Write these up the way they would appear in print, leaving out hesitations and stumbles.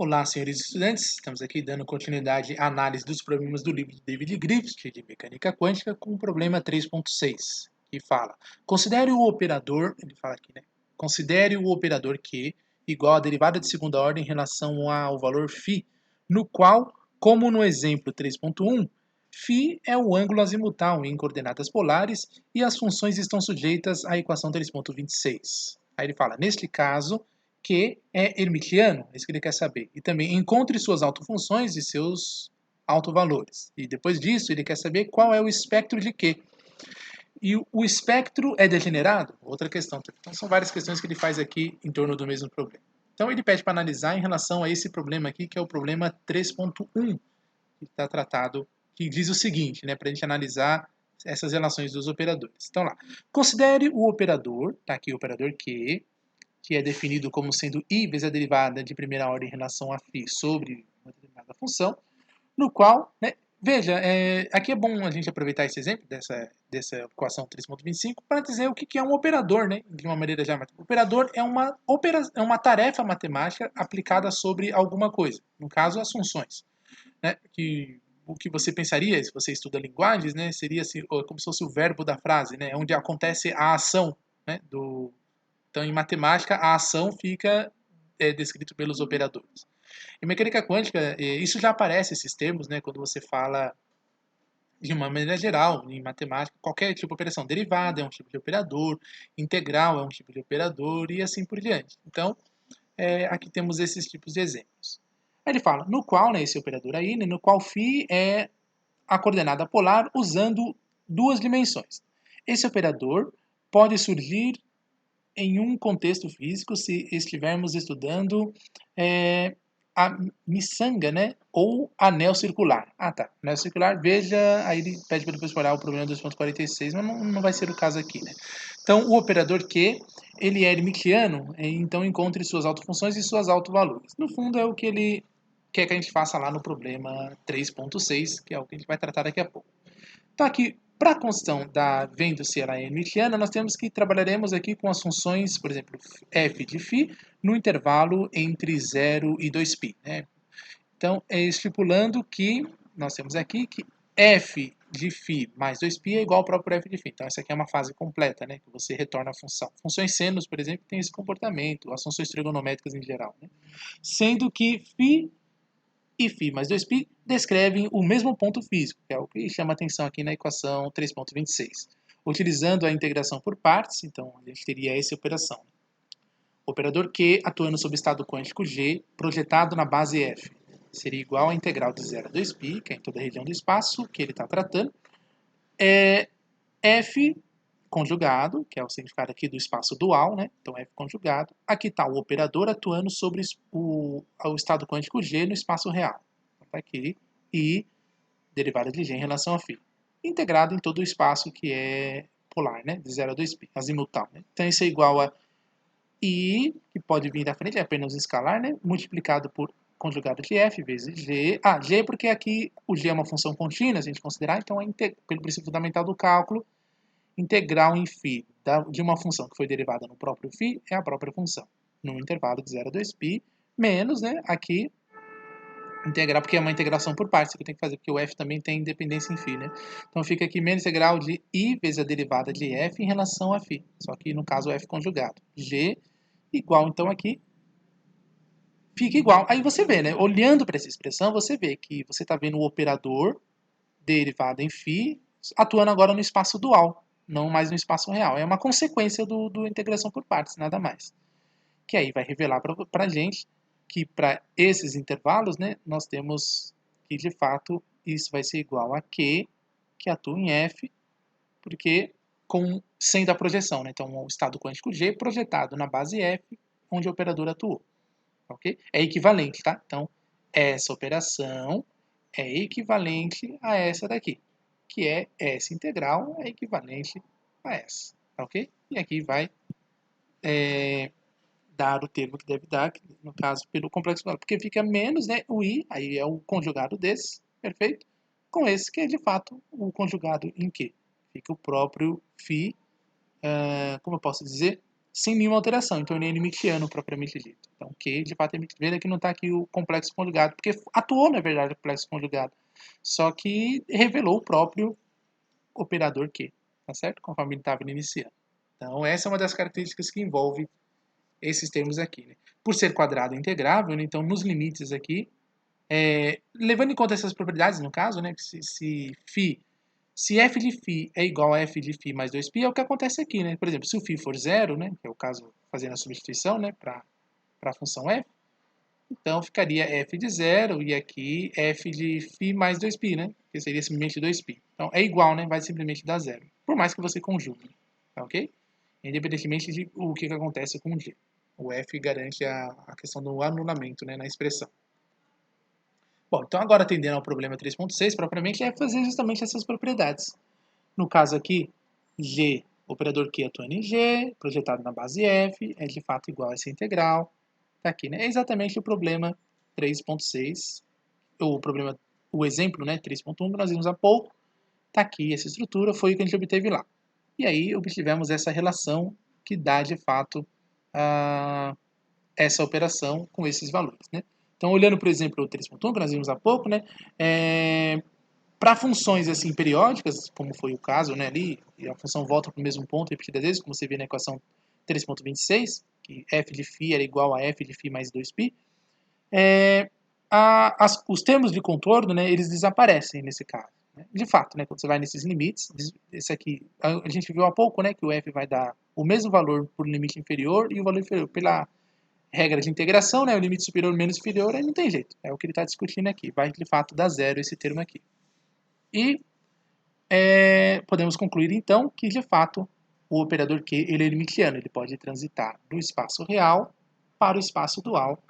Olá, senhores estudantes. Estamos aqui dando continuidade à análise dos problemas do livro de David Griffith de Mecânica Quântica com o problema 3.6, que fala: considere o operador, ele fala aqui, né? Considere o operador Q igual à derivada de segunda ordem em relação ao valor φ, no qual, como no exemplo 3.1, φ é o ângulo azimutal em coordenadas polares e as funções estão sujeitas à equação 3.26. Aí ele fala: neste caso, que é hermitiano, é isso que ele quer saber. E também encontre suas autofunções e seus autovalores. E depois disso, ele quer saber qual é o espectro de Q. E o espectro é degenerado? Outra questão. Então, são várias questões que ele faz aqui em torno do mesmo problema. Então, ele pede para analisar em relação a esse problema aqui, que é o problema 3.1, que está tratado, que diz o seguinte, né, para a gente analisar essas relações dos operadores. Então, lá. Considere o operador, está aqui o operador Q, que é definido como sendo i vezes a derivada de primeira ordem em relação a φ sobre uma determinada função, no qual, né, veja, aqui é bom a gente aproveitar esse exemplo dessa equação 3.25 para dizer o que é um operador, né, de uma maneira já. O operador é uma tarefa matemática aplicada sobre alguma coisa, no caso as funções, né, que o que você pensaria, se você estuda linguagens, né, seria assim, como se fosse o verbo da frase, né, onde acontece a ação, né, então, em matemática, a ação fica descrita pelos operadores. Em mecânica quântica, isso já aparece, esses termos, né, quando você fala de uma maneira geral, em matemática, qualquer tipo de operação. Derivada é um tipo de operador, integral é um tipo de operador e assim por diante. Então, aqui temos esses tipos de exemplos. Aí ele fala, no qual, né, esse operador aí, né, no qual φ é a coordenada polar usando duas dimensões. Esse operador pode surgir em um contexto físico se estivermos estudando a miçanga, né? Ou anel circular. Ah, tá. Anel circular, veja, aí ele pede para depois olhar o problema 2.46, mas não vai ser o caso aqui, né? Então, o operador Q, ele é hermitiano, então encontre suas autofunções e suas autovalores. No fundo, é o que ele quer que a gente faça lá no problema 3.6, que é o que a gente vai tratar daqui a pouco. Então, aqui, para a construção da vendo se ela é hermitiana, nós temos que trabalharemos aqui com as funções, por exemplo, f de φ no intervalo entre 0 e 2π. Né? Então, estipulando que nós temos aqui que f de φ mais 2π é igual ao próprio f de φ. Então, essa aqui é uma fase completa, né, que você retorna a função. Funções senos, por exemplo, têm esse comportamento, as funções trigonométricas em geral. Né? Sendo que φ e φ mais 2π descrevem o mesmo ponto físico, que é o que chama atenção aqui na equação 3.26. Utilizando a integração por partes, então a gente teria essa operação. O operador Q atuando sob estado quântico G, projetado na base F, seria igual à integral de 0 a 2π, que é em toda a região do espaço que ele está tratando, F conjugado, que é o significado aqui do espaço dual, né? Então F conjugado. Aqui está o operador atuando sobre o estado quântico G no espaço real. Então está aqui. E derivada de G em relação a φ. Integrado em todo o espaço que é polar, né? De 0 a 2π, azimutal. Né? Então isso é igual a I, que pode vir da frente, é apenas um escalar, né? Multiplicado por conjugado de F vezes G. Ah, G porque aqui o G é uma função contínua, se a gente considerar, então pelo princípio fundamental do cálculo, integral em φ de uma função que foi derivada no próprio φ é a própria função, no intervalo de 0 a 2π, menos, né, aqui, integral, porque é uma integração por partes que eu tenho que fazer, porque o f também tem independência em φ, né? Então fica aqui menos integral de i vezes a derivada de f em relação a φ, só que no caso f conjugado. G igual, então aqui, fica igual. Aí você vê, né, olhando para essa expressão, você vê que você está vendo o operador derivado em φ atuando agora no espaço dual, não mais no espaço real. É uma consequência do integração por partes, nada mais. Que aí vai revelar para a gente que para esses intervalos, né, nós temos que, de fato, isso vai ser igual a Q, que atua em F, porque sendo a projeção. Né? Então, o estado quântico G projetado na base F, onde o operador atuou. Okay? É equivalente, tá? Então, essa operação é equivalente a essa daqui, que é S integral é equivalente a essa, ok? E aqui vai dar o termo que deve dar, que, no caso, pelo complexo dual, porque fica menos, né, o I, aí é o conjugado desse, perfeito? Com esse que é, de fato, o conjugado em Q. Fica o próprio φ, como eu posso dizer? sem nenhuma alteração. Então ele é Hermitiano propriamente dito. Então Q de fato é Hermitiano. Vê que não está aqui o complexo conjugado, porque atuou na verdade o complexo conjugado, só que revelou o próprio operador Q, tá certo? Conforme ele estava iniciando. Então essa é uma das características que envolve esses termos aqui, né? Por ser quadrado integrável, né? Então nos limites aqui, levando em conta essas propriedades no caso, né? Se f de φ é igual a f de φ mais 2π, é o que acontece aqui, né? Por exemplo, se o φ for zero, né? Que é o caso fazendo a substituição, né? Para a função f, então ficaria f de zero e aqui f de φ mais 2π, né? Que seria simplesmente 2π. Então é igual, né? Vai simplesmente dar zero. Por mais que você conjugue, tá ok? Independentemente de o que acontece com o g. O f garante a questão do anulamento, né? Na expressão. Bom, então agora atendendo ao problema 3.6, propriamente, é fazer justamente essas propriedades. No caso aqui, G, operador Q atuando em G, projetado na base F, é de fato igual a essa integral. Está aqui, né? É exatamente o problema 3.6, o exemplo, né, 3.1 que nós vimos há pouco. Está aqui essa estrutura, foi o que a gente obteve lá. E aí obtivemos essa relação que dá de fato essa operação com esses valores, né? Então, olhando, por exemplo, o 3.1 que nós vimos há pouco, né, para funções assim periódicas, como foi o caso, né, ali, e a função volta para o mesmo ponto repetidas vezes, como você vê na equação 3.26, que f de φ era igual a f de φ mais 2π, os termos de contorno, né, eles desaparecem nesse caso. Né? De fato, né, quando você vai nesses limites, esse aqui, a gente viu há pouco, né, que o f vai dar o mesmo valor por limite inferior e o valor inferior pela regra de integração, né, o limite superior menos inferior, aí não tem jeito. É o que ele está discutindo aqui. Vai, de fato, dar zero esse termo aqui. E podemos concluir, então, que, de fato, o operador Q ele é hermitiano. Ele pode transitar do espaço real para o espaço dual.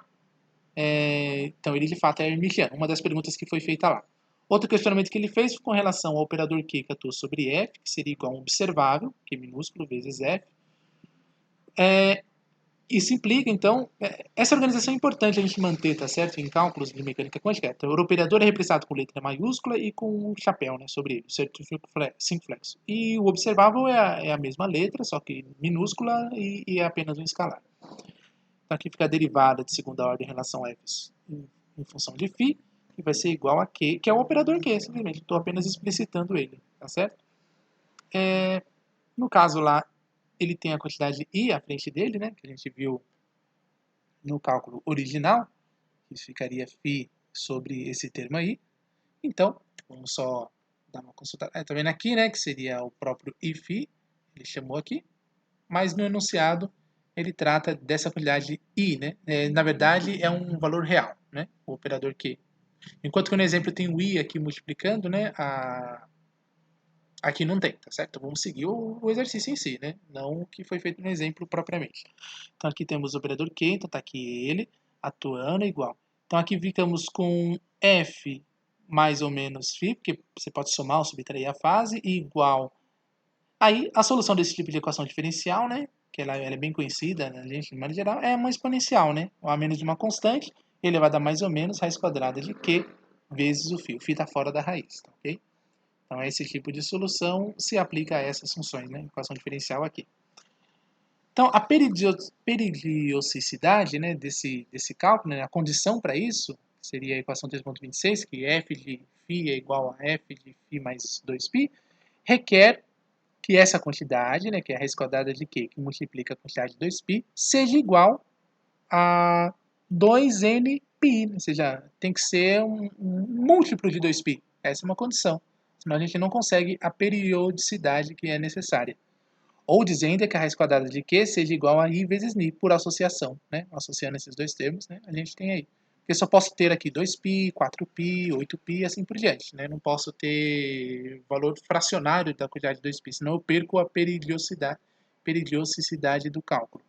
Então, ele, de fato, é hermitiano. Uma das perguntas que foi feita lá. Outro questionamento que ele fez foi com relação ao operador Q que atua sobre F, que seria igual a um observável, Q minúsculo vezes F. Isso implica, então, essa organização é importante a gente manter, tá certo? Em cálculos de mecânica quântica. Então, o operador é representado com letra maiúscula e com um chapéu, né, sobre ele, o circunflexo. E o observável é a mesma letra, só que minúscula e é apenas um escalar. Então, aqui fica a derivada de segunda ordem em relação a f em função de φ, que vai ser igual a q, que é o operador q, simplesmente. Estou apenas explicitando ele, tá certo? No caso lá, ele tem a quantidade i à frente dele, né, que a gente viu no cálculo original, que ficaria φ sobre esse termo aí. Então, vamos só dar uma consulta. Tá vendo aqui, né, que seria o próprio if, ele chamou aqui, mas no enunciado ele trata dessa quantidade i, né? Na verdade, é um valor real, né, o operador Q. Enquanto que no exemplo tem o i aqui multiplicando, né, aqui não tem, tá certo? Então vamos seguir o exercício em si, né? Não o que foi feito no exemplo propriamente. Então aqui temos o operador Q, então está aqui ele atuando igual. Então aqui ficamos com F mais ou menos φ, porque você pode somar ou subtrair a fase, e igual. Aí a solução desse tipo de equação diferencial, né? Que ela é bem conhecida, né, gente, de maneira geral, é uma exponencial, né? Ou a menos de uma constante, elevada a mais ou menos raiz quadrada de Q vezes o φ. O φ está fora da raiz, tá, ok? Então, esse tipo de solução se aplica a essas funções, né? Equação diferencial aqui. Então, a periodicidade, né, desse cálculo, né, a condição para isso, seria a equação 3.26, que f de φ é igual a f de φ mais 2π, requer que essa quantidade, né, que é a raiz quadrada de Q, que multiplica a quantidade de 2π, seja igual a 2nπ, ou seja, tem que ser um múltiplo de 2π. Essa é uma condição. Senão a gente não consegue a periodicidade que é necessária. Ou dizendo que a raiz quadrada de Q seja igual a I vezes Ni, por associação. Né? Associando esses dois termos, né, a gente tem aí. Porque só posso ter aqui 2π, 4π, 8π e assim por diante. Né? Não posso ter valor fracionário da quantidade de 2π, senão eu perco a periodicidade do cálculo.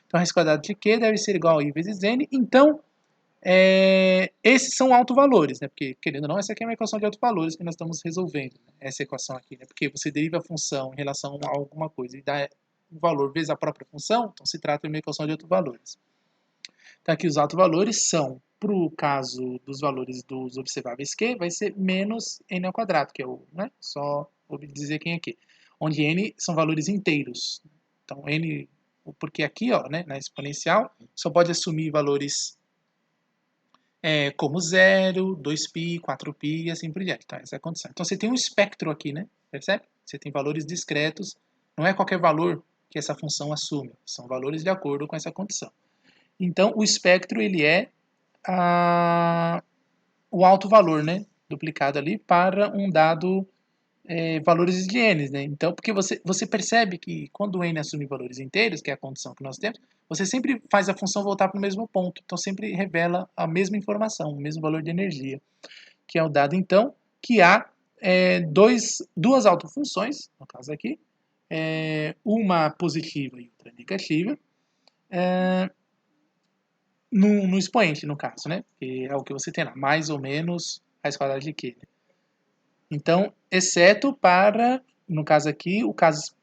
Então, a raiz quadrada de Q deve ser igual a I vezes N. Então, esses são autovalores, né? Porque, querendo ou não, essa aqui é uma equação de autovalores que nós estamos resolvendo, né? Essa equação aqui, né? Porque você deriva a função em relação a alguma coisa e dá um valor vezes a própria função, então se trata de uma equação de autovalores. Então aqui os autovalores são, para o caso dos valores dos observáveis Q, vai ser menos n ao quadrado, que é o, né? Só vou dizer quem é Q. Onde n são valores inteiros. Então n Porque aqui, ó, né, na exponencial, só pode assumir valores como 0, 2π, 4π e assim por diante. Então, essa é a condição. Então, você tem um espectro aqui, né? Percebe? Você tem valores discretos. Não é qualquer valor que essa função assume. São valores de acordo com essa condição. Então, o espectro, ele é o alto valor, né? Duplicado ali para um dado valores de n, né? Então, porque você percebe que quando o n assume valores inteiros, que é a condição que nós temos, você sempre faz a função voltar para o mesmo ponto. Então, sempre revela a mesma informação, o mesmo valor de energia, que é o dado, então, que há duas autofunções, no caso aqui, uma positiva e outra negativa, no expoente, no caso, né? Que é o que você tem lá, mais ou menos raiz quadrada de Q. Então, exceto para, no caso aqui, o caso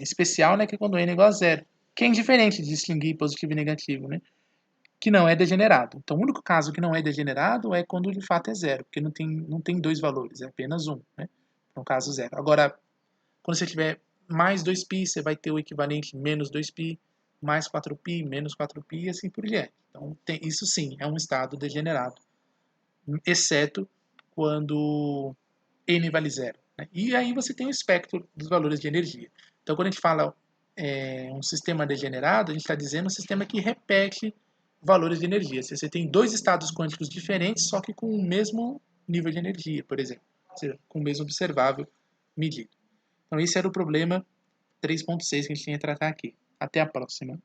especial, né, que é quando n é igual a zero, que é indiferente de distinguir positivo e negativo, né, que não é degenerado. Então, o único caso que não é degenerado é quando de fato é zero, porque não tem dois valores, é apenas um, né, no caso zero. Agora, quando você tiver mais 2π, você vai ter o equivalente menos 2π, mais 4π, menos 4π e assim por diante. Então, isso sim, é um estado degenerado, exceto quando n vale zero. Né? E aí você tem o espectro dos valores de energia. Então, quando a gente fala um sistema degenerado, a gente está dizendo um sistema que repete valores de energia. Se você tem dois estados quânticos diferentes, só que com o mesmo nível de energia, por exemplo, ou seja, com o mesmo observável medido. Então, esse era o problema 3.6 que a gente tinha que tratar aqui. Até a próxima.